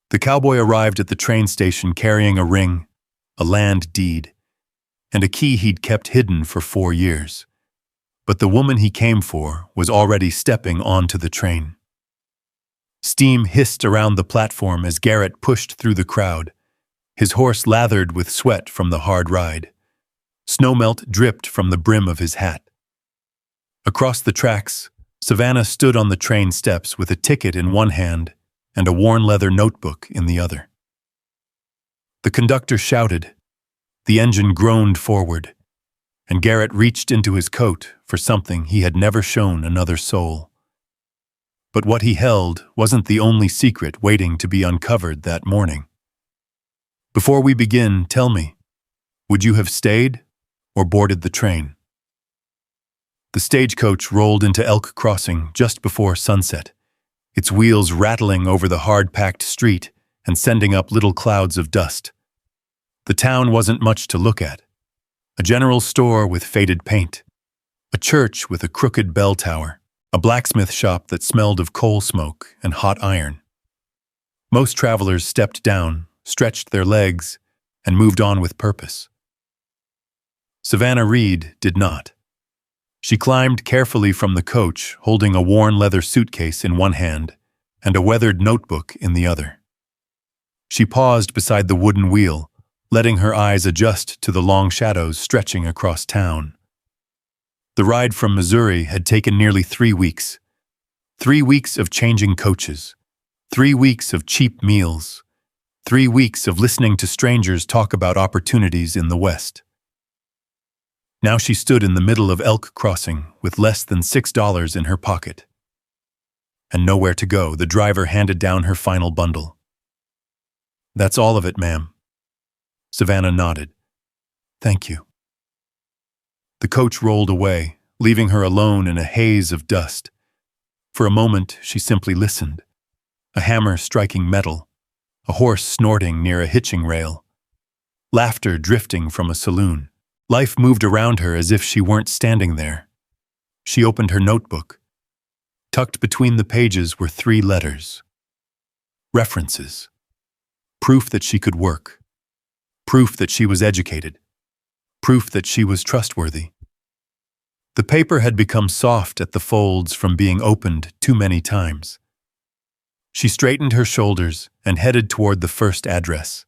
The cowboy arrived at the train station carrying a ring, a land deed, and a key he'd kept hidden for 4 years. But the woman he came for was already stepping onto the train. Steam hissed around the platform as Garrett pushed through the crowd, his horse lathered with sweat from the hard ride. Snowmelt dripped from the brim of his hat. Across the tracks, Savannah stood on the train steps with a ticket in one hand and a worn leather notebook in the other. The conductor shouted. The engine groaned forward, and Garrett reached into his coat for something he had never shown another soul. But what he held wasn't the only secret waiting to be uncovered that morning. Before we begin, tell me, would you have stayed or boarded the train? The stagecoach rolled into Elk Crossing just before sunset, its wheels rattling over the hard-packed street and sending up little clouds of dust. The town wasn't much to look at. A general store with faded paint, a church with a crooked bell tower, a blacksmith shop that smelled of coal smoke and hot iron. Most travelers stepped down, stretched their legs, and moved on with purpose. Savannah Reed did not. She climbed carefully from the coach, holding a worn leather suitcase in one hand and a weathered notebook in the other. She paused beside the wooden wheel, letting her eyes adjust to the long shadows stretching across town. The ride from Missouri had taken nearly 3 weeks. 3 weeks of changing coaches, 3 weeks of cheap meals, 3 weeks of listening to strangers talk about opportunities in the West. Now she stood in the middle of Elk Crossing with less than $6 in her pocket. And nowhere to go, the driver handed down her final bundle. That's all of it, ma'am. Savannah nodded. Thank you. The coach rolled away, leaving her alone in a haze of dust. For a moment, she simply listened. A hammer striking metal, a horse snorting near a hitching rail, laughter drifting from a saloon. Life moved around her as if she weren't standing there. She opened her notebook. Tucked between the pages were 3 letters. References. Proof that she could work. Proof that she was educated. Proof that she was trustworthy. The paper had become soft at the folds from being opened too many times. She straightened her shoulders and headed toward the first address.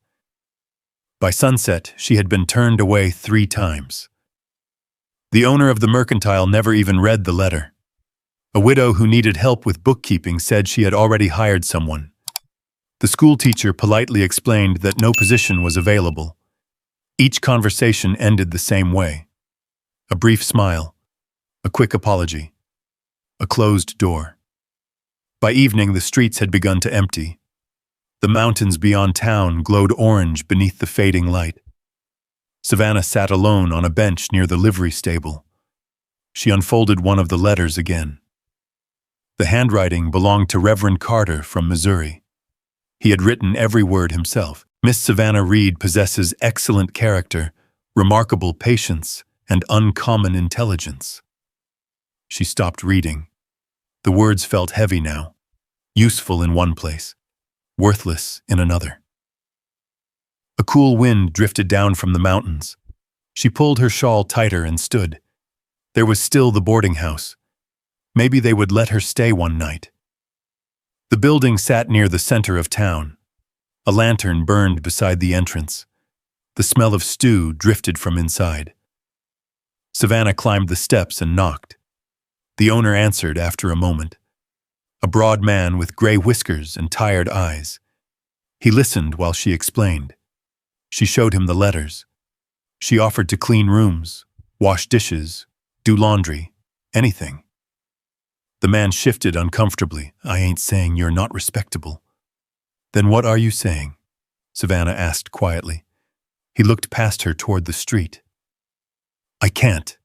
By sunset, she had been turned away 3 times. The owner of the mercantile never even read the letter. A widow who needed help with bookkeeping said she had already hired someone. The school teacher politely explained that no position was available. Each conversation ended the same way. A brief smile, a quick apology, a closed door. By evening, the streets had begun to empty. The mountains beyond town glowed orange beneath the fading light. Savannah sat alone on a bench near the livery stable. She unfolded one of the letters again. The handwriting belonged to Reverend Carter from Missouri. He had written every word himself. Miss Savannah Reed possesses excellent character, remarkable patience, and uncommon intelligence. She stopped reading. The words felt heavy now, useful in one place, worthless in another. A cool wind drifted down from the mountains. She pulled her shawl tighter and stood. There was still the boarding house. Maybe they would let her stay one night. The building sat near the center of town. A lantern burned beside the entrance. The smell of stew drifted from inside. Savannah climbed the steps and knocked. The owner answered after a moment. A broad man with gray whiskers and tired eyes. He listened while she explained. She showed him the letters. She offered to clean rooms, wash dishes, do laundry, anything. The man shifted uncomfortably. I ain't saying you're not respectable. Then what are you saying? Savannah asked quietly. He looked past her toward the street. I can't.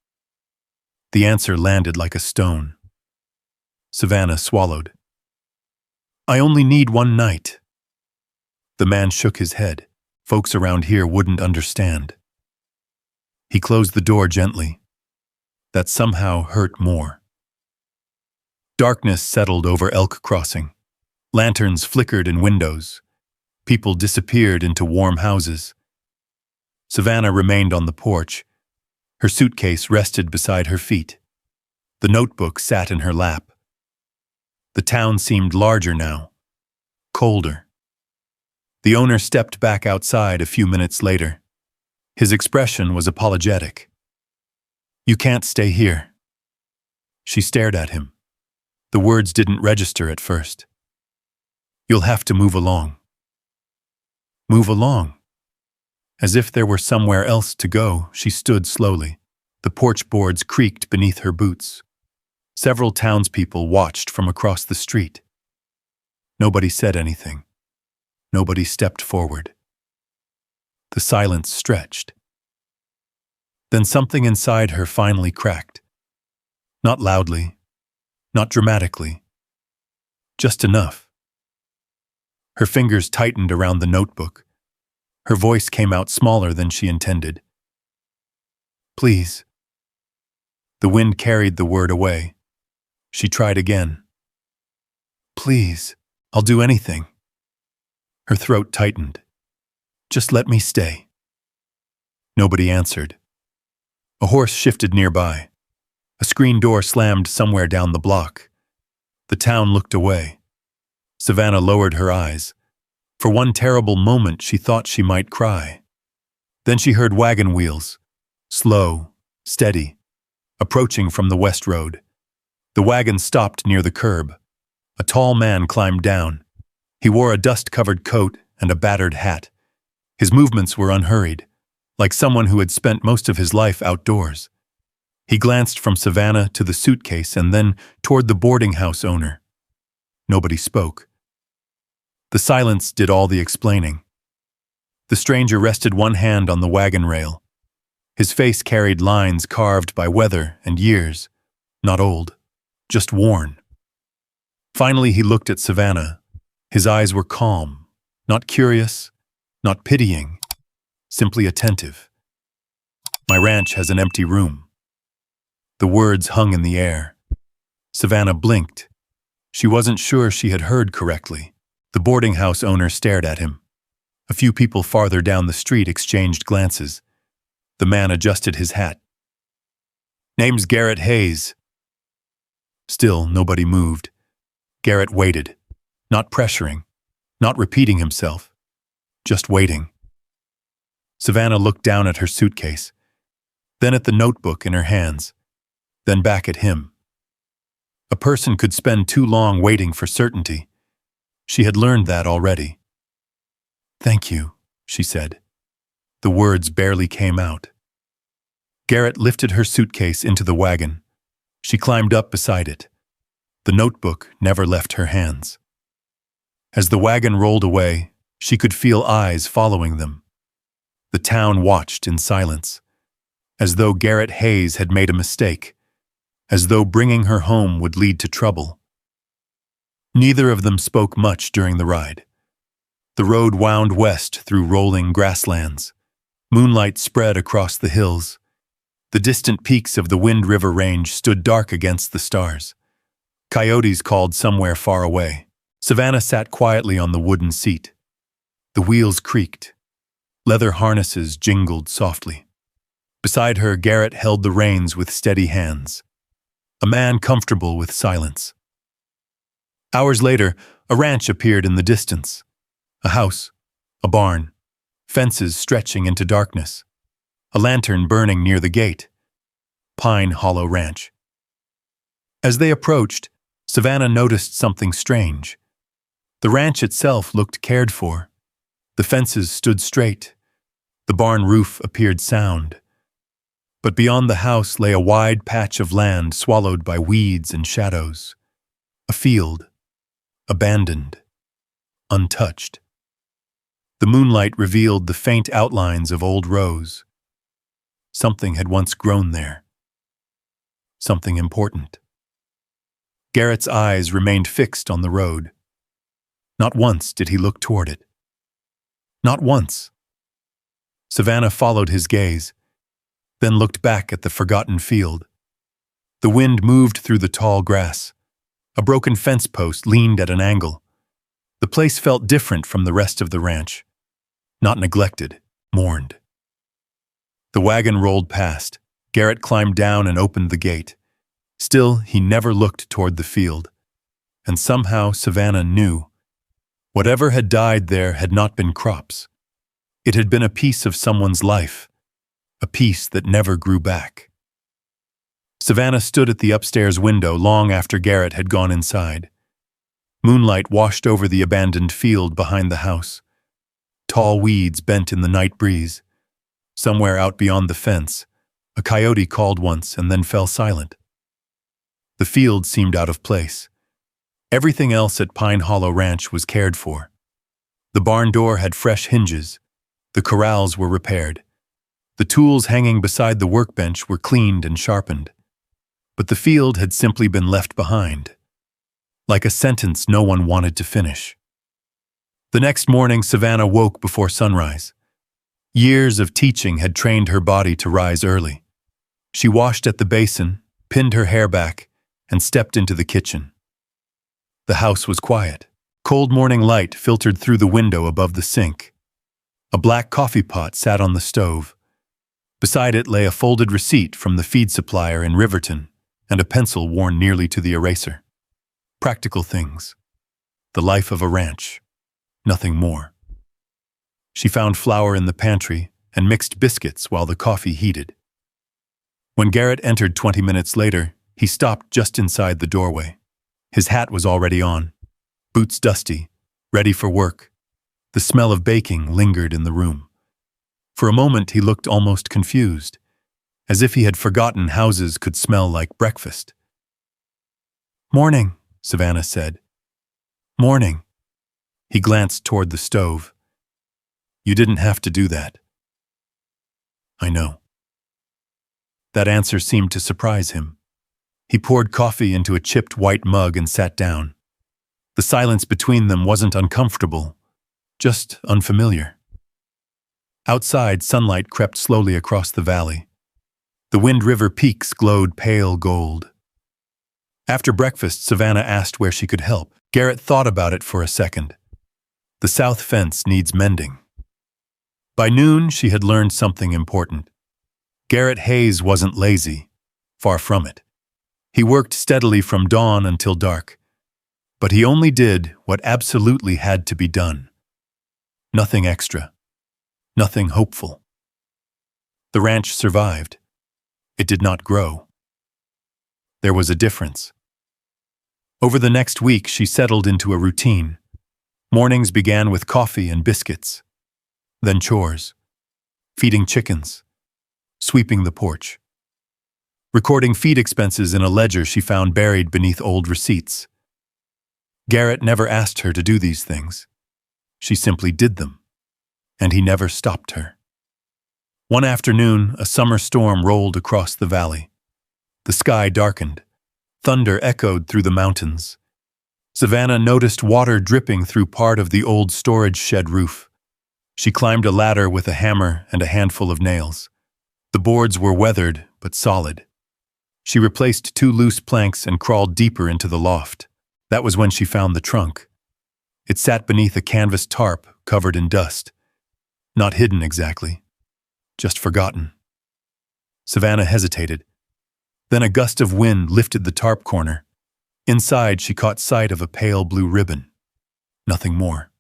The answer landed like a stone. Savannah swallowed. I only need one night. The man shook his head. Folks around here wouldn't understand. He closed the door gently. That somehow hurt more. Darkness settled over Elk Crossing. Lanterns flickered in windows. People disappeared into warm houses. Savannah remained on the porch. Her suitcase rested beside her feet. The notebook sat in her lap. The town seemed larger now, colder. The owner stepped back outside a few minutes later. His expression was apologetic. "You can't stay here." She stared at him. The words didn't register at first. "You'll have to move along." Move along. As if there were somewhere else to go, she stood slowly. The porch boards creaked beneath her boots. Several townspeople watched from across the street. Nobody said anything. Nobody stepped forward. The silence stretched. Then something inside her finally cracked. Not loudly, not dramatically, just enough. Her fingers tightened around the notebook. Her voice came out smaller than she intended. "Please." The wind carried the word away. She tried again. "Please, I'll do anything." Her throat tightened. "Just let me stay." Nobody answered. A horse shifted nearby. A screen door slammed somewhere down the block. The town looked away. Savannah lowered her eyes. For one terrible moment, she thought she might cry. Then she heard wagon wheels, slow, steady, approaching from the west road. The wagon stopped near the curb. A tall man climbed down. He wore a dust-covered coat and a battered hat. His movements were unhurried, like someone who had spent most of his life outdoors. He glanced from Savannah to the suitcase and then toward the boarding house owner. Nobody spoke. The silence did all the explaining. The stranger rested one hand on the wagon rail. His face carried lines carved by weather and years, not old, just worn. Finally, he looked at Savannah. His eyes were calm, not curious, not pitying, simply attentive. "My ranch has an empty room." The words hung in the air. Savannah blinked. She wasn't sure she had heard correctly. The boarding house owner stared at him. A few people farther down the street exchanged glances. The man adjusted his hat. "Name's Garrett Hayes." Still, nobody moved. Garrett waited, not pressuring, not repeating himself, just waiting. Savannah looked down at her suitcase, then at the notebook in her hands, then back at him. A person could spend too long waiting for certainty. She had learned that already. "Thank you," she said. The words barely came out. Garrett lifted her suitcase into the wagon. She climbed up beside it. The notebook never left her hands. As the wagon rolled away, she could feel eyes following them. The town watched in silence, as though Garrett Hayes had made a mistake, as though bringing her home would lead to trouble. Neither of them spoke much during the ride. The road wound west through rolling grasslands. Moonlight spread across the hills. The distant peaks of the Wind River Range stood dark against the stars. Coyotes called somewhere far away. Savannah sat quietly on the wooden seat. The wheels creaked. Leather harnesses jingled softly. Beside her, Garrett held the reins with steady hands. A man comfortable with silence. Hours later, a ranch appeared in the distance. A house, a barn, fences stretching into darkness. A lantern burning near the gate. Pine Hollow Ranch. As they approached, Savannah noticed something strange. The ranch itself looked cared for. The fences stood straight. The barn roof appeared sound. But beyond the house lay a wide patch of land swallowed by weeds and shadows. A field, abandoned, untouched. The moonlight revealed the faint outlines of old rows. Something had once grown there. Something important. Garrett's eyes remained fixed on the road. Not once did he look toward it. Not once. Savannah followed his gaze, then looked back at the forgotten field. The wind moved through the tall grass. A broken fence post leaned at an angle. The place felt different from the rest of the ranch. Not neglected, mourned. The wagon rolled past. Garrett climbed down and opened the gate. Still, he never looked toward the field. And somehow Savannah knew. Whatever had died there had not been crops. It had been a piece of someone's life, a piece that never grew back. Savannah stood at the upstairs window long after Garrett had gone inside. Moonlight washed over the abandoned field behind the house. Tall weeds bent in the night breeze. Somewhere out beyond the fence, a coyote called once and then fell silent. The field seemed out of place. Everything else at Pine Hollow Ranch was cared for. The barn door had fresh hinges. The corrals were repaired. The tools hanging beside the workbench were cleaned and sharpened. But the field had simply been left behind, like a sentence no one wanted to finish. The next morning, Savannah woke before sunrise. Years of teaching had trained her body to rise early. She washed at the basin, pinned her hair back, and stepped into the kitchen. The house was quiet. Cold morning light filtered through the window above the sink. A black coffee pot sat on the stove. Beside it lay a folded receipt from the feed supplier in Riverton and a pencil worn nearly to the eraser. Practical things. The life of a ranch. Nothing more. She found flour in the pantry and mixed biscuits while the coffee heated. When Garrett entered 20 minutes later, he stopped just inside the doorway. His hat was already on, boots dusty, ready for work. The smell of baking lingered in the room. For a moment he looked almost confused, as if he had forgotten houses could smell like breakfast. "Morning," Savannah said. "Morning." He glanced toward the stove. "You didn't have to do that." "I know." That answer seemed to surprise him. He poured coffee into a chipped white mug and sat down. The silence between them wasn't uncomfortable, just unfamiliar. Outside, sunlight crept slowly across the valley. The Wind River peaks glowed pale gold. After breakfast, Savannah asked where she could help. Garrett thought about it for a second. The south fence needs mending. By noon, she had learned something important. Garrett Hayes wasn't lazy, far from it. He worked steadily from dawn until dark. But he only did what absolutely had to be done. Nothing extra. Nothing hopeful. The ranch survived. It did not grow. There was a difference. Over the next week, she settled into a routine. Mornings began with coffee and biscuits. Then chores. Feeding chickens. Sweeping the porch. Recording feed expenses in a ledger she found buried beneath old receipts. Garrett never asked her to do these things. She simply did them. And he never stopped her. One afternoon, a summer storm rolled across the valley. The sky darkened. Thunder echoed through the mountains. Savannah noticed water dripping through part of the old storage shed roof. She climbed a ladder with a hammer and a handful of nails. The boards were weathered, but solid. She replaced 2 loose planks and crawled deeper into the loft. That was when she found the trunk. It sat beneath a canvas tarp covered in dust. Not hidden exactly, just forgotten. Savannah hesitated. Then a gust of wind lifted the tarp corner. Inside, she caught sight of a pale blue ribbon. Nothing more.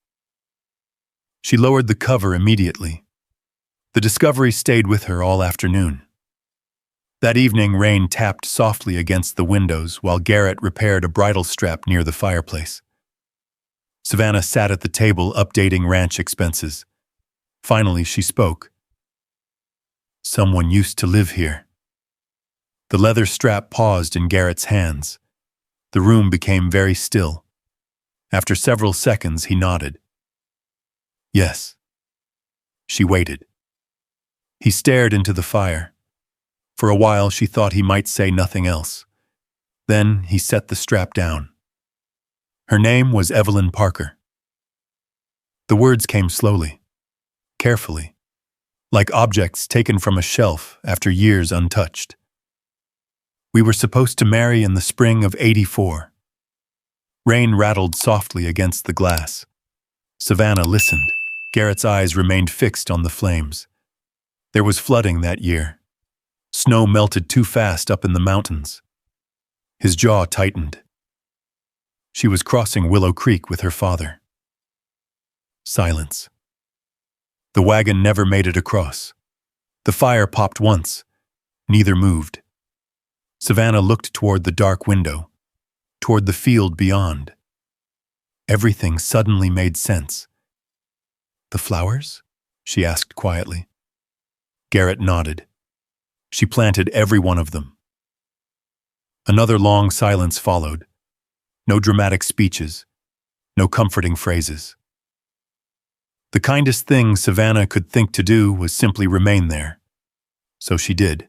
She lowered the cover immediately. The discovery stayed with her all afternoon. That evening, rain tapped softly against the windows while Garrett repaired a bridle strap near the fireplace. Savannah sat at the table updating ranch expenses. Finally, she spoke. "Someone used to live here." The leather strap paused in Garrett's hands. The room became very still. After several seconds, he nodded. "Yes." She waited. He stared into the fire. For a while, she thought he might say nothing else. Then he set the strap down. Her name was Evelyn Parker. The words came slowly, carefully, like objects taken from a shelf after years untouched. "We were supposed to marry in the spring of '84. Rain rattled softly against the glass. Savannah listened. Garrett's eyes remained fixed on the flames. There was flooding that year. Snow melted too fast up in the mountains. His jaw tightened. She was crossing Willow Creek with her father. Silence. The wagon never made it across. The fire popped once. Neither moved. Savannah looked toward the dark window, toward the field beyond. Everything suddenly made sense. "The flowers?" she asked quietly. Garrett nodded. She planted every one of them. Another long silence followed. No dramatic speeches, no comforting phrases. The kindest thing Savannah could think to do was simply remain there. So she did.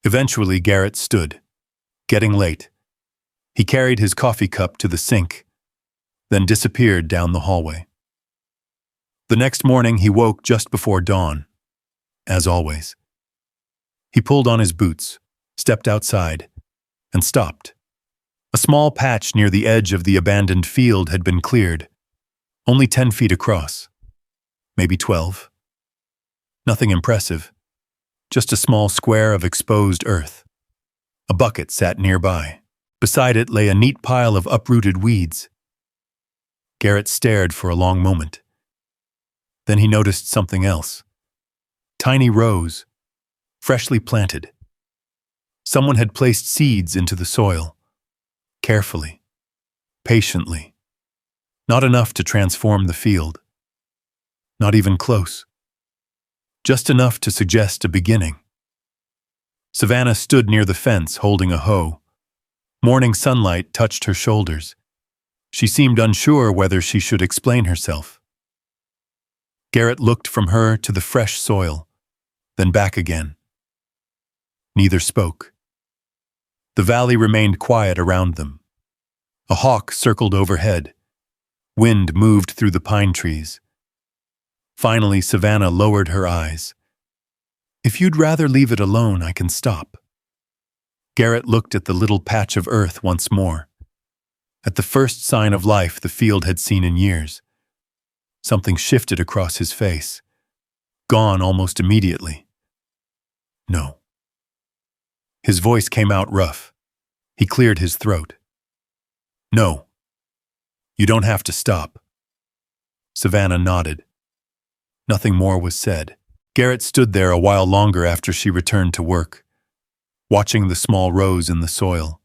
Eventually, Garrett stood, getting late. He carried his coffee cup to the sink, then disappeared down the hallway. The next morning, he woke just before dawn, as always. He pulled on his boots, stepped outside, and stopped. A small patch near the edge of the abandoned field had been cleared, only 10 feet across, maybe 12. Nothing impressive, just a small square of exposed earth. A bucket sat nearby. Beside it lay a neat pile of uprooted weeds. Garrett stared for a long moment. Then he noticed something else. Tiny rows, freshly planted. Someone had placed seeds into the soil, carefully, patiently. Not enough to transform the field. Not even close. Just enough to suggest a beginning. Savannah stood near the fence holding a hoe. Morning sunlight touched her shoulders. She seemed unsure whether she should explain herself. Garrett looked from her to the fresh soil, then back again. Neither spoke. The valley remained quiet around them. A hawk circled overhead. Wind moved through the pine trees. Finally, Savannah lowered her eyes. "If you'd rather leave it alone, I can stop." Garrett looked at the little patch of earth once more. At the first sign of life the field had seen in years. Something shifted across his face. Gone almost immediately. "No." His voice came out rough. He cleared his throat. "No. You don't have to stop." Savannah nodded. Nothing more was said. Garrett stood there a while longer after she returned to work, watching the small rows in the soil,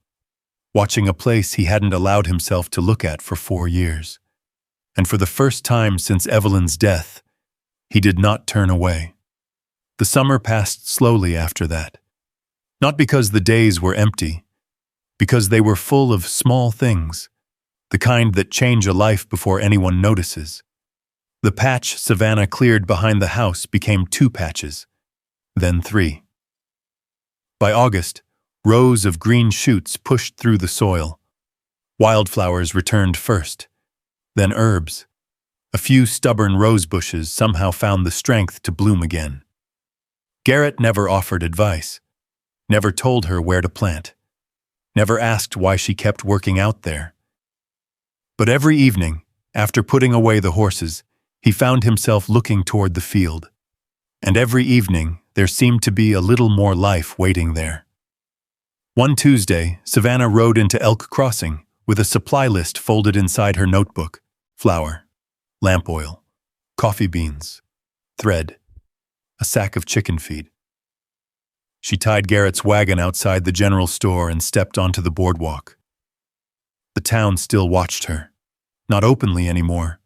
watching a place he hadn't allowed himself to look at for 4 years. And for the first time since Evelyn's death, he did not turn away. The summer passed slowly after that. Not because the days were empty, because they were full of small things, the kind that change a life before anyone notices. The patch Savannah cleared behind the house became 2 patches, then 3. By August, rows of green shoots pushed through the soil. Wildflowers returned first, then herbs. A few stubborn rose bushes somehow found the strength to bloom again. Garrett never offered advice, never told her where to plant, never asked why she kept working out there. But every evening, after putting away the horses, he found himself looking toward the field. And every evening, there seemed to be a little more life waiting there. One Tuesday, Savannah rode into Elk Crossing with a supply list folded inside her notebook: flour, lamp oil, coffee beans, thread, a sack of chicken feed. She tied Garrett's wagon outside the general store and stepped onto the boardwalk. The town still watched her, not openly anymore,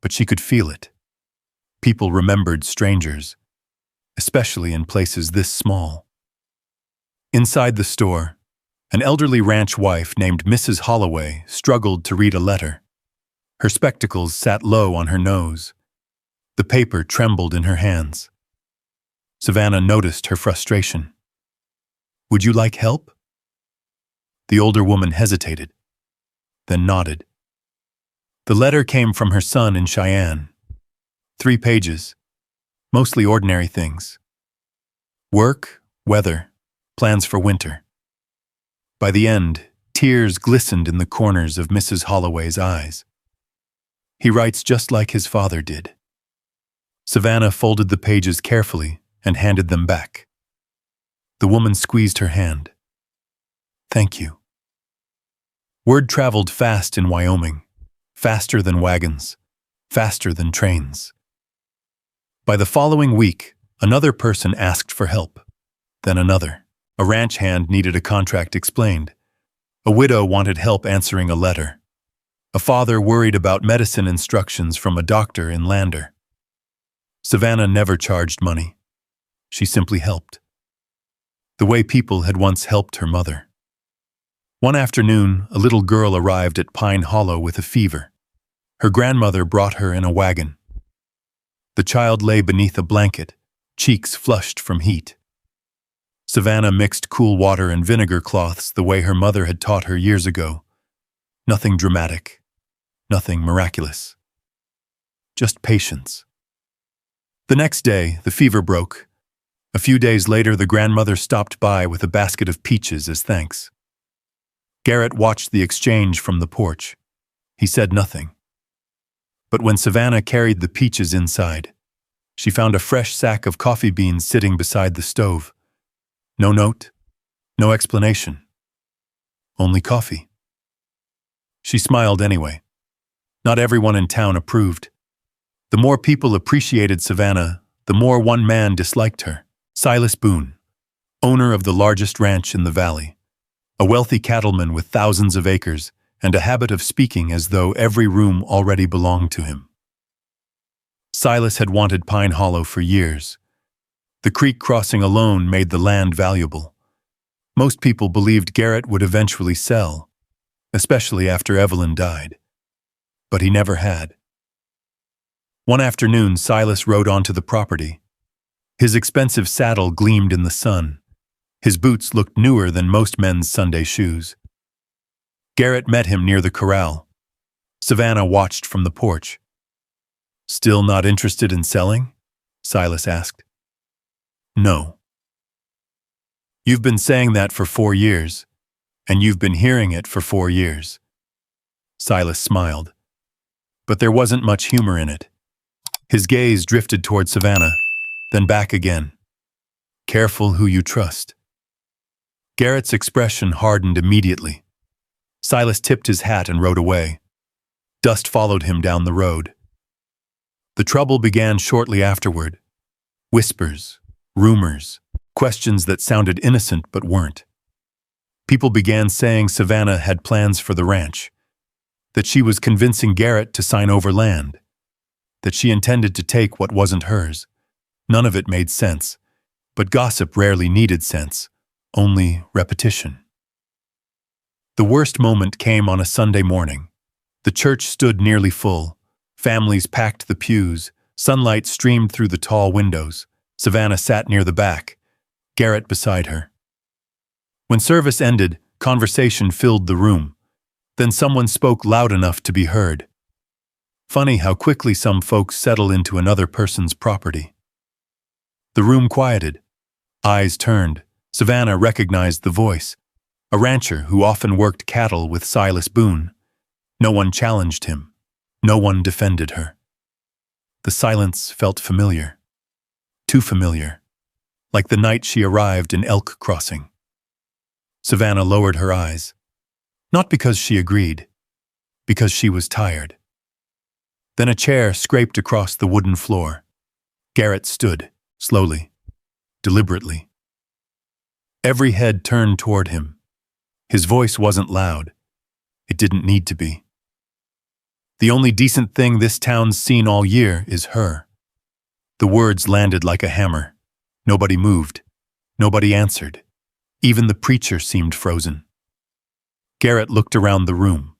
but she could feel it. People remembered strangers, especially in places this small. Inside the store, an elderly ranch wife named Mrs. Holloway struggled to read a letter. Her spectacles sat low on her nose. The paper trembled in her hands. Savannah noticed her frustration. "Would you like help?" The older woman hesitated, then nodded. The letter came from her son in Cheyenne. 3 pages, mostly ordinary things. Work, weather, plans for winter. By the end, tears glistened in the corners of Mrs. Holloway's eyes. He writes just like his father did." Savannah folded the pages carefully and handed them back. The woman squeezed her hand. "Thank you." Word traveled fast in Wyoming, faster than wagons, faster than trains. By the following week, another person asked for help, then another. A ranch hand needed a contract explained. A widow wanted help answering a letter. A father worried about medicine instructions from a doctor in Lander. Savannah never charged money. She simply helped. The way people had once helped her mother. One afternoon, a little girl arrived at Pine Hollow with a fever. Her grandmother brought her in a wagon. The child lay beneath a blanket, cheeks flushed from heat. Savannah mixed cool water and vinegar cloths the way her mother had taught her years ago. Nothing dramatic, nothing miraculous. Just patience. The next day, the fever broke. A few days later, the grandmother stopped by with a basket of peaches as thanks. Garrett watched the exchange from the porch. He said nothing. But when Savannah carried the peaches inside, she found a fresh sack of coffee beans sitting beside the stove. No note, no explanation. Only coffee. She smiled anyway. Not everyone in town approved. The more people appreciated Savannah, the more one man disliked her. Silas Boone, owner of the largest ranch in the valley. A wealthy cattleman with thousands of acres and a habit of speaking as though every room already belonged to him. Silas had wanted Pine Hollow for years. The creek crossing alone made the land valuable. Most people believed Garrett would eventually sell, especially after Evelyn died. But he never had. One afternoon, Silas rode onto the property. His expensive saddle gleamed in the sun. His boots looked newer than most men's Sunday shoes. Garrett met him near the corral. Savannah watched from the porch. "Still not interested in selling?" Silas asked. "No." "You've been saying that for 4 years, and you've been hearing it for 4 years." Silas smiled, but there wasn't much humor in it. His gaze drifted toward Savannah, then back again. "Careful who you trust." Garrett's expression hardened immediately. Silas tipped his hat and rode away. Dust followed him down the road. The trouble began shortly afterward. Whispers, rumors, questions that sounded innocent but weren't. People began saying Savannah had plans for the ranch, that she was convincing Garrett to sign over land, that she intended to take what wasn't hers. None of it made sense, but gossip rarely needed sense, only repetition. The worst moment came on a Sunday morning. The church stood nearly full. Families packed the pews. Sunlight streamed through the tall windows. Savannah sat near the back, Garrett beside her. When service ended, conversation filled the room. Then someone spoke loud enough to be heard. Funny how quickly some folks settle into another person's property. The room quieted. Eyes turned. Savannah recognized the voice. A rancher who often worked cattle with Silas Boone. No one challenged him. No one defended her. The silence felt familiar. Too familiar. Like the night she arrived in Elk Crossing. Savannah lowered her eyes. Not because she agreed. Because she was tired. Then a chair scraped across the wooden floor. Garrett stood, slowly, deliberately. Every head turned toward him. His voice wasn't loud. It didn't need to be. "The only decent thing this town's seen all year is her." The words landed like a hammer. Nobody moved. Nobody answered. Even the preacher seemed frozen. Garrett looked around the room.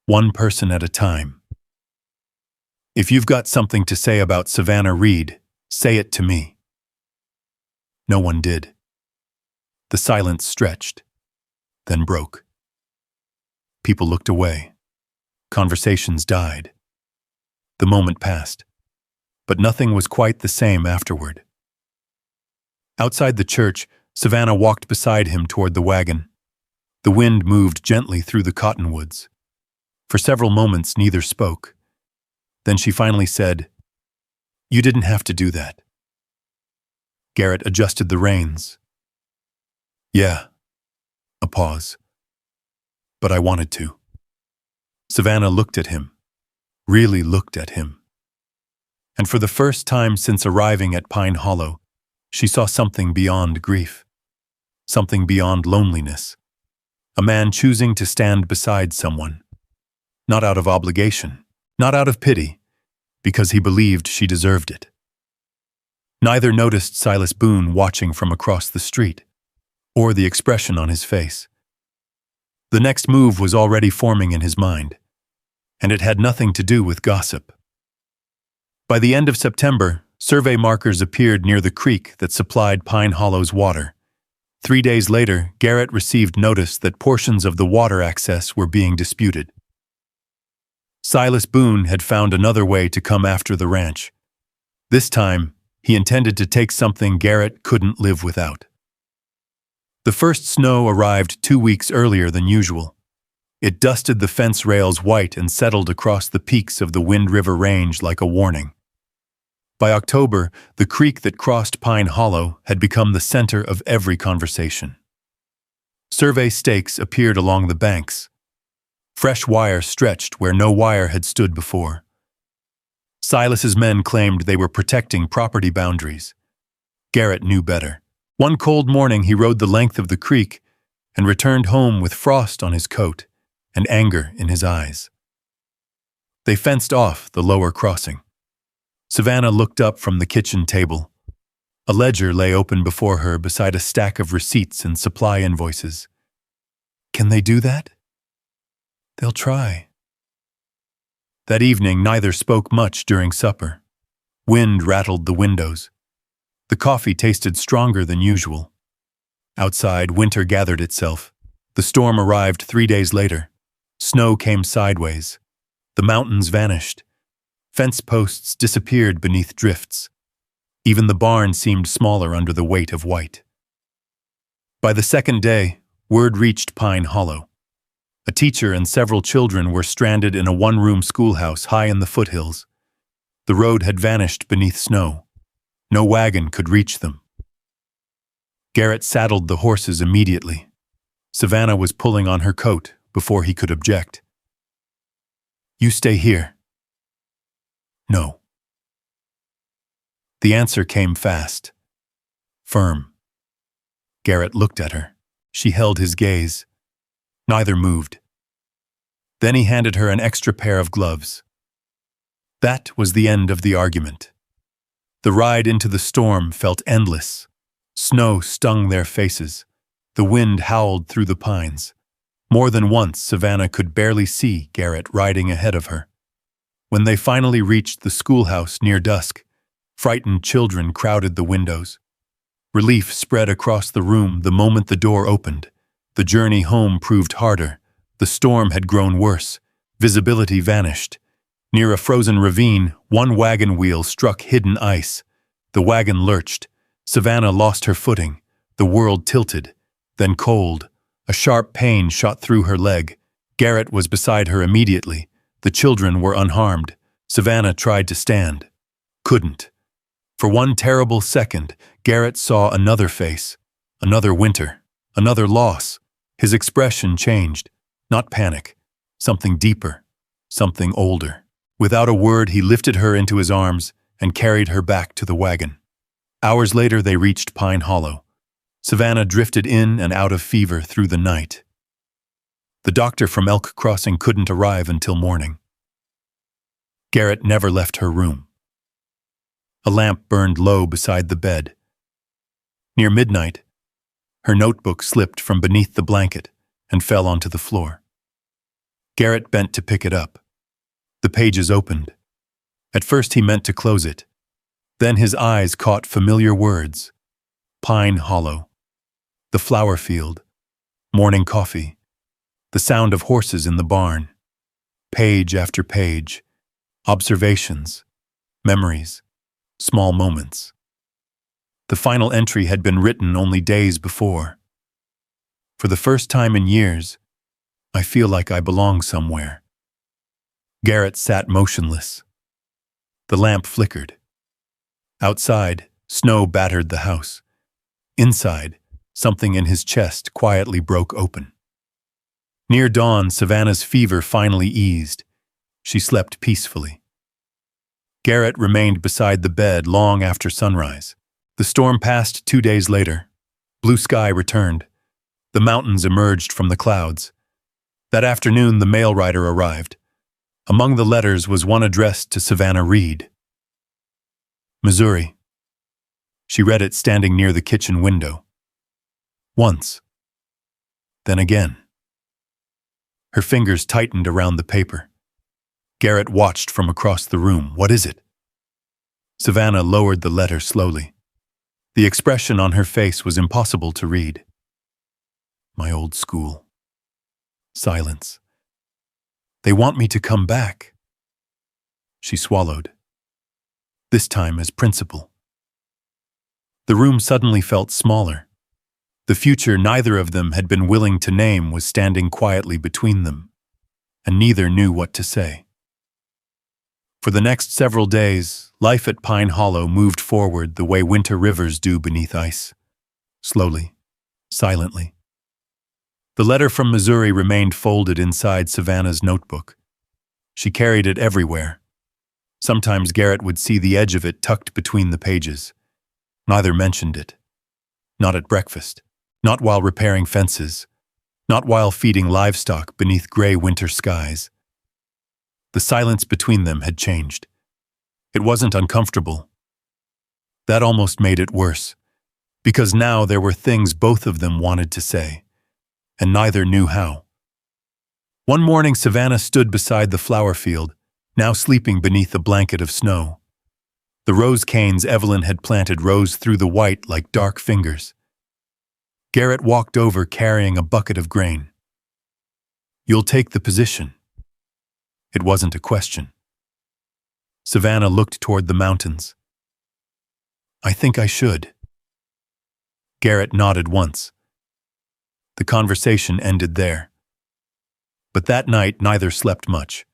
One person at a time. "If you've got something to say about Savannah Reed, say it to me." No one did. The silence stretched, then broke. People looked away. Conversations died. The moment passed, but nothing was quite the same afterward. Outside the church, Savannah walked beside him toward the wagon. The wind moved gently through the cottonwoods. For several moments, neither spoke. Then she finally said, "You didn't have to do that." Garrett adjusted the reins. "Yeah." A pause. "But I wanted to." Savannah looked at him, really looked at him. And for the first time since arriving at Pine Hollow, she saw something beyond grief, something beyond loneliness. A man choosing to stand beside someone, not out of obligation, not out of pity, because he believed she deserved it. Neither noticed Silas Boone watching from across the street, or the expression on his face. The next move was already forming in his mind, and it had nothing to do with gossip. By the end of September, survey markers appeared near the creek that supplied Pine Hollow's water. 3 days later, Garrett received notice that portions of the water access were being disputed. Silas Boone had found another way to come after the ranch. This time, he intended to take something Garrett couldn't live without. The first snow arrived 2 weeks earlier than usual. It dusted the fence rails white and settled across the peaks of the Wind River Range like a warning. By October, the creek that crossed Pine Hollow had become the center of every conversation. Survey stakes appeared along the banks. Fresh wire stretched where no wire had stood before. Silas's men claimed they were protecting property boundaries. Garrett knew better. One cold morning he rode the length of the creek and returned home with frost on his coat and anger in his eyes. They fenced off the lower crossing. Savannah looked up from the kitchen table. A ledger lay open before her beside a stack of receipts and supply invoices. Can they do that? They'll try. That evening, neither spoke much during supper. Wind rattled the windows. The coffee tasted stronger than usual. Outside, winter gathered itself. The storm arrived 3 days later. Snow came sideways. The mountains vanished. Fence posts disappeared beneath drifts. Even the barn seemed smaller under the weight of white. By the second day, word reached Pine Hollow. A teacher and several children were stranded in a one-room schoolhouse high in the foothills. The road had vanished beneath snow. No wagon could reach them. Garrett saddled the horses immediately. Savannah was pulling on her coat before he could object. "You stay here." "No." The answer came fast, firm. Garrett looked at her. She held his gaze. Neither moved. Then he handed her an extra pair of gloves. That was the end of the argument. The ride into the storm felt endless. Snow stung their faces. The wind howled through the pines. More than once, Savannah could barely see Garrett riding ahead of her. When they finally reached the schoolhouse near dusk, frightened children crowded the windows. Relief spread across the room the moment the door opened. The journey home proved harder. The storm had grown worse. Visibility vanished. Near a frozen ravine, one wagon wheel struck hidden ice. The wagon lurched. Savannah lost her footing. The world tilted. Then cold. A sharp pain shot through her leg. Garrett was beside her immediately. The children were unharmed. Savannah tried to stand. Couldn't. For one terrible second, Garrett saw another face. Another winter. Another loss. His expression changed. Not panic. Something deeper. Something older. Without a word, he lifted her into his arms and carried her back to the wagon. Hours later, they reached Pine Hollow. Savannah drifted in and out of fever through the night. The doctor from Elk Crossing couldn't arrive until morning. Garrett never left her room. A lamp burned low beside the bed. Near midnight, her notebook slipped from beneath the blanket and fell onto the floor. Garrett bent to pick it up. The pages opened. At first he meant to close it. Then his eyes caught familiar words. Pine Hollow. The flower field. Morning coffee. The sound of horses in the barn. Page after page. Observations. Memories. Small moments. The final entry had been written only days before. For the first time in years, I feel like I belong somewhere. Garrett sat motionless. The lamp flickered. Outside, snow battered the house. Inside, something in his chest quietly broke open. Near dawn, Savannah's fever finally eased. She slept peacefully. Garrett remained beside the bed long after sunrise. The storm passed 2 days later. Blue sky returned. The mountains emerged from the clouds. That afternoon, the mail rider arrived. Among the letters was one addressed to Savannah Reed. Missouri. She read it standing near the kitchen window. Once. Then again. Her fingers tightened around the paper. Garrett watched from across the room. What is it? Savannah lowered the letter slowly. The expression on her face was impossible to read. My old school. Silence. They want me to come back. She swallowed. This time as principal. The room suddenly felt smaller. The future neither of them had been willing to name was standing quietly between them, and neither knew what to say. For the next several days, life at Pine Hollow moved forward the way winter rivers do beneath ice. Slowly, silently. The letter from Missouri remained folded inside Savannah's notebook. She carried it everywhere. Sometimes Garrett would see the edge of it tucked between the pages. Neither mentioned it. Not at breakfast. Not while repairing fences. Not while feeding livestock beneath gray winter skies. The silence between them had changed. It wasn't uncomfortable. That almost made it worse, because now there were things both of them wanted to say, and neither knew how. One morning, Savannah stood beside the flower field, now sleeping beneath a blanket of snow. The rose canes Evelyn had planted rose through the white like dark fingers. Garrett walked over carrying a bucket of grain. You'll take the position. It wasn't a question. Savannah looked toward the mountains. I think I should. Garrett nodded once. The conversation ended there. But that night neither slept much.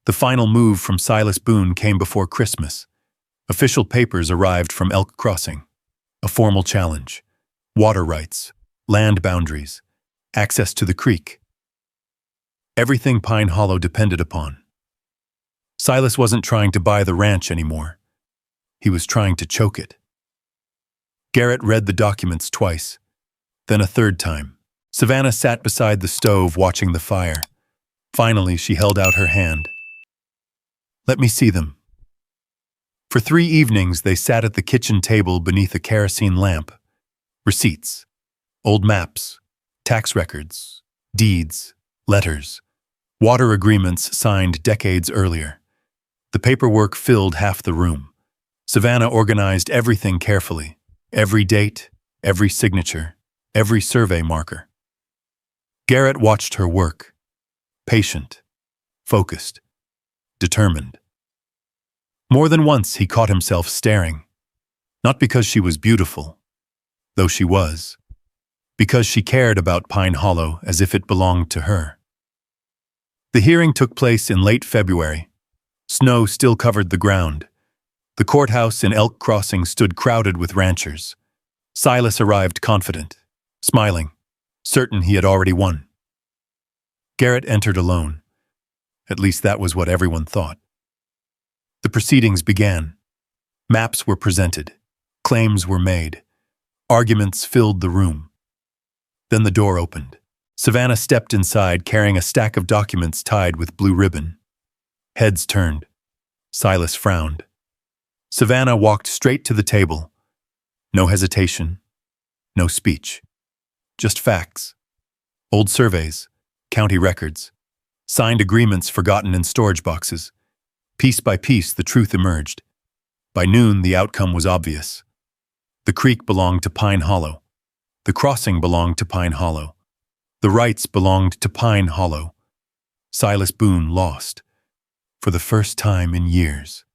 The final move from Silas Boone came before Christmas. Official papers arrived from Elk Crossing. A formal challenge. Water rights. Land boundaries. Access to the creek. Everything Pine Hollow depended upon. Silas wasn't trying to buy the ranch anymore. He was trying to choke it. Garrett read the documents twice, then a third time. Savannah sat beside the stove watching the fire. Finally, she held out her hand. Let me see them. For 3 evenings, they sat at the kitchen table beneath a kerosene lamp. Receipts, old maps, tax records, deeds, letters, water agreements signed decades earlier. The paperwork filled half the room. Savannah organized everything carefully. Every date, every signature, every survey marker. Garrett watched her work. Patient, focused, determined. More than once he caught himself staring. Not because she was beautiful, though she was. Because she cared about Pine Hollow as if it belonged to her. The hearing took place in late February. Snow still covered the ground. The courthouse in Elk Crossing stood crowded with ranchers. Silas arrived confident, smiling, certain he had already won. Garrett entered alone. At least that was what everyone thought. The proceedings began. Maps were presented. Claims were made. Arguments filled the room. Then the door opened. Savannah stepped inside carrying a stack of documents tied with blue ribbon. Heads turned. Silas frowned. Savannah walked straight to the table. No hesitation. No speech. Just facts. Old surveys. County records. Signed agreements forgotten in storage boxes. Piece by piece, the truth emerged. By noon, the outcome was obvious. The creek belonged to Pine Hollow. The crossing belonged to Pine Hollow. The rights belonged to Pine Hollow. Silas Boone lost. For the first time in years.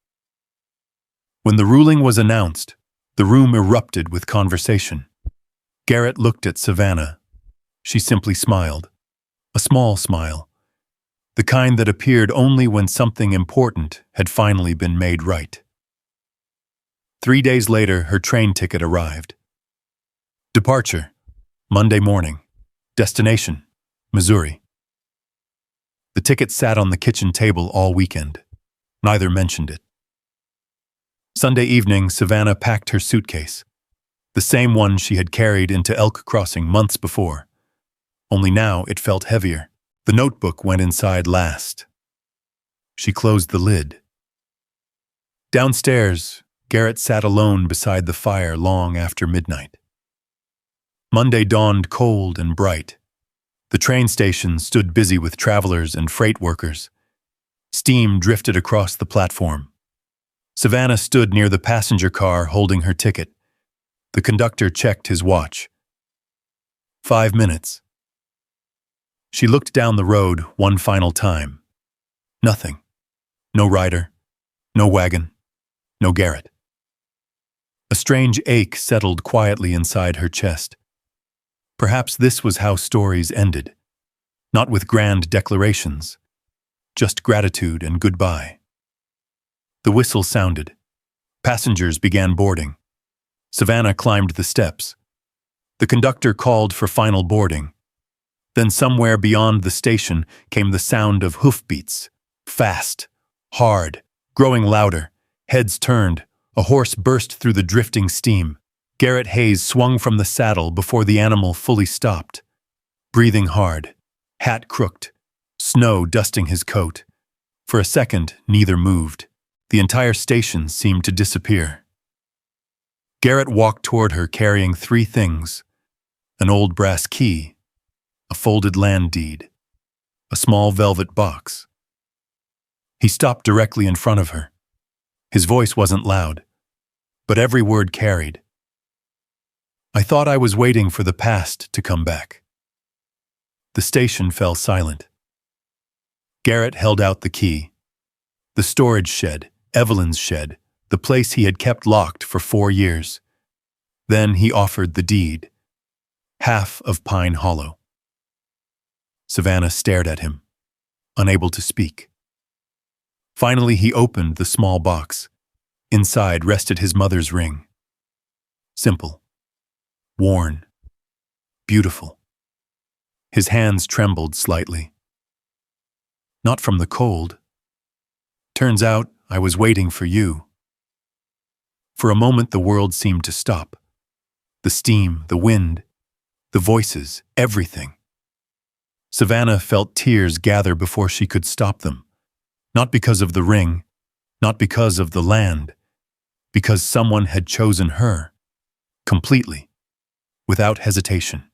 When the ruling was announced, the room erupted with conversation. Garrett looked at Savannah. She simply smiled. A small smile. the kind that appeared only when something important had finally been made right. 3 days later, her train ticket arrived. Departure, Monday morning. Destination, Missouri. The ticket sat on the kitchen table all weekend. Neither mentioned it. Sunday evening, Savannah packed her suitcase, the same one she had carried into Elk Crossing months before. Only now it felt heavier. The notebook went inside last. She closed the lid. Downstairs, Garrett sat alone beside the fire long after midnight. Monday dawned cold and bright. The train station stood busy with travelers and freight workers. Steam drifted across the platform. Savannah stood near the passenger car holding her ticket. The conductor checked his watch. 5 minutes. She looked down the road one final time. Nothing. No rider. No wagon. No Garrett. A strange ache settled quietly inside her chest. Perhaps this was how stories ended. Not with grand declarations. Just gratitude and goodbye. The whistle sounded. Passengers began boarding. Savannah climbed the steps. The conductor called for final boarding. Then somewhere beyond the station came the sound of hoofbeats. Fast, hard, growing louder. Heads turned. A horse burst through the drifting steam. Garrett Hayes swung from the saddle before the animal fully stopped. Breathing hard, hat crooked, snow dusting his coat. For a second, neither moved. The entire station seemed to disappear. Garrett walked toward her carrying 3 things: an old brass key, a folded land deed, a small velvet box. He stopped directly in front of her. His voice wasn't loud, but every word carried. I thought I was waiting for the past to come back. The station fell silent. Garrett held out the key. The storage shed, Evelyn's shed, the place he had kept locked for 4 years. Then he offered the deed. Half of Pine Hollow. Savannah stared at him, unable to speak. Finally, he opened the small box. Inside rested his mother's ring. Simple. Worn. Beautiful. His hands trembled slightly. Not from the cold. Turns out I was waiting for you. For a moment the world seemed to stop. The steam, the wind, the voices, everything. Savannah felt tears gather before she could stop them. Not because of the ring, not because of the land, because someone had chosen her. Completely. Without hesitation.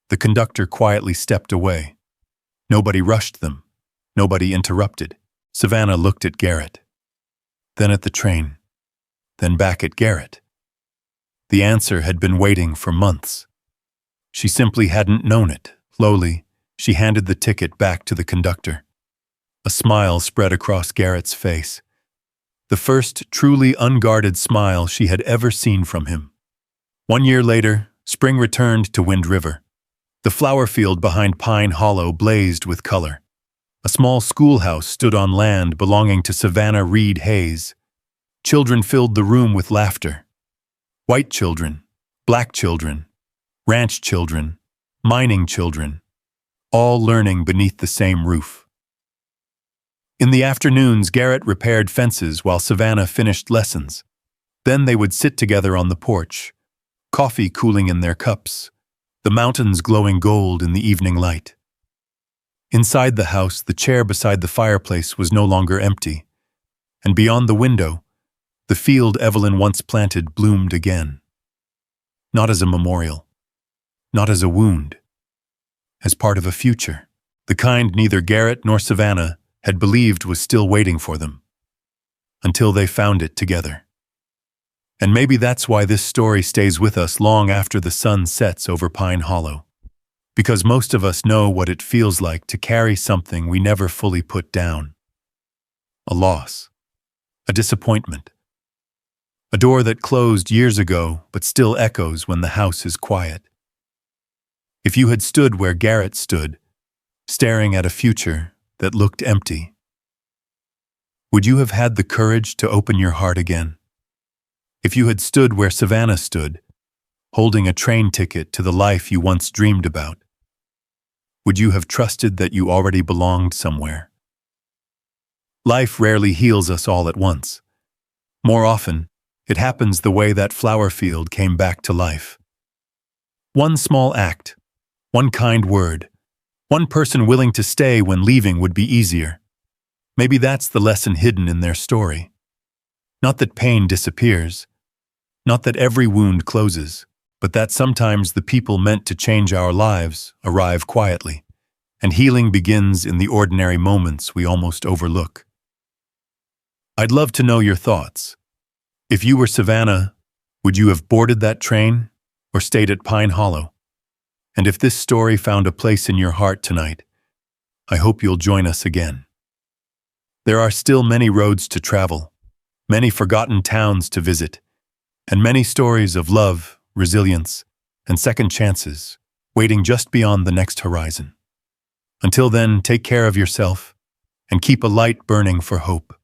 The conductor quietly stepped away. Nobody rushed them. Nobody interrupted. Savannah looked at Garrett. Then at the train. Then back at Garrett. The answer had been waiting for months. She simply hadn't known it. Slowly, she handed the ticket back to the conductor. A smile spread across Garrett's face. The first truly unguarded smile she had ever seen from him. 1 year later, spring returned to Wind River. The flower field behind Pine Hollow blazed with color. A small schoolhouse stood on land belonging to Savannah Reed Hayes. Children filled the room with laughter. White children, black children, ranch children, mining children, all learning beneath the same roof. In the afternoons, Garrett repaired fences while Savannah finished lessons. Then they would sit together on the porch, coffee cooling in their cups, the mountains glowing gold in the evening light. Inside the house, the chair beside the fireplace was no longer empty, and beyond the window, the field Evelyn once planted bloomed again. Not as a memorial, not as a wound, as part of a future, the kind neither Garrett nor Savannah had believed was still waiting for them, until they found it together. And maybe that's why this story stays with us long after the sun sets over Pine Hollow. Because most of us know what it feels like to carry something we never fully put down. A loss. A disappointment. A door that closed years ago but still echoes when the house is quiet. If you had stood where Garrett stood, staring at a future that looked empty? Would you have had the courage to open your heart again? If you had stood where Savannah stood, holding a train ticket to the life you once dreamed about, would you have trusted that you already belonged somewhere? Life rarely heals us all at once. More often, it happens the way that flower field came back to life. One small act, one kind word, one person willing to stay when leaving would be easier. Maybe that's the lesson hidden in their story. Not that pain disappears, not that every wound closes, but that sometimes the people meant to change our lives arrive quietly, and healing begins in the ordinary moments we almost overlook. I'd love to know your thoughts. If you were Savannah, would you have boarded that train or stayed at Pine Hollow? And if this story found a place in your heart tonight, I hope you'll join us again. There are still many roads to travel, many forgotten towns to visit, and many stories of love, resilience, and second chances waiting just beyond the next horizon. Until then, take care of yourself and keep a light burning for hope.